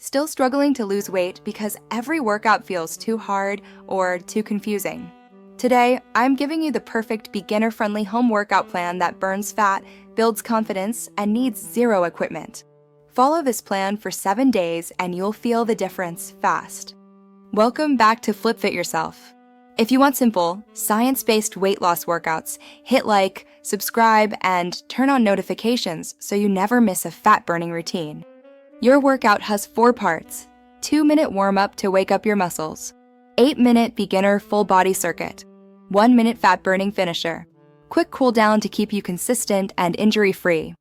Still struggling to lose weight because every workout feels too hard or too confusing? Today, I'm giving you the perfect beginner-friendly home workout plan that burns fat, builds confidence, and needs zero equipment. Follow this plan for 7 days and you'll feel the difference fast. Welcome back to Flip Fit Yourself. If you want simple, science-based weight loss workouts, hit like, subscribe, and turn on notifications so you never miss a fat-burning routine. Your workout has 4 parts: 2-minute warm-up to wake up your muscles, 8-minute beginner full body circuit, 1-minute fat-burning finisher, quick cool down to keep you consistent and injury-free.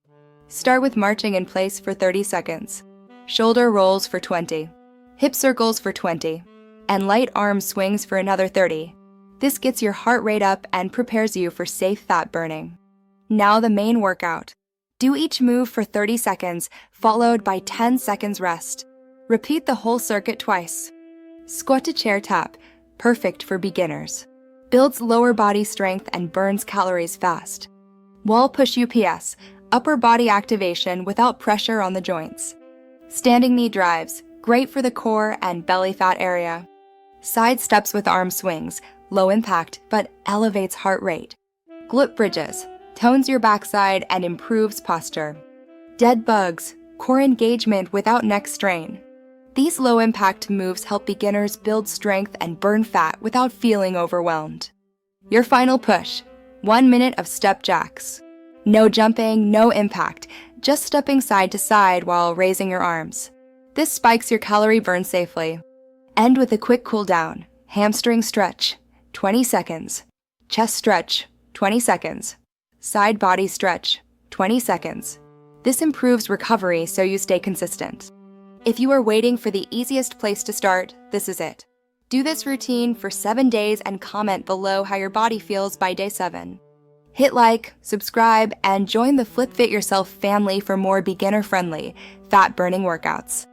Start with marching in place for 30 seconds, shoulder rolls for 20, hip circles for 20, and light arm swings for another 30. This gets your heart rate up and prepares you for safe fat burning. Now the main workout. Do each move for 30 seconds, followed by 10 seconds rest. Repeat the whole circuit twice. Squat to chair tap, perfect for beginners. Builds lower body strength and burns calories fast. Wall push UPS, upper body activation without pressure on the joints. Standing knee drives, great for the core and belly fat area. Side steps with arm swings, low impact but elevates heart rate. Glute bridges, tones your backside and improves posture. Dead bugs, core engagement without neck strain. These low-impact moves help beginners build strength and burn fat without feeling overwhelmed. Your final push, 1 minute of step jacks. No jumping, no impact, just stepping side to side while raising your arms. This spikes your calorie burn safely. End with a quick cool down. Hamstring stretch, 20 seconds. Chest stretch, 20 seconds. Side body stretch, 20 seconds. This improves recovery so you stay consistent. If you are waiting for the easiest place to start, this is it. Do this routine for 7 days and comment below how your body feels by day 7. Hit like, subscribe, and join the Flip Fit Yourself family for more beginner-friendly, fat-burning workouts.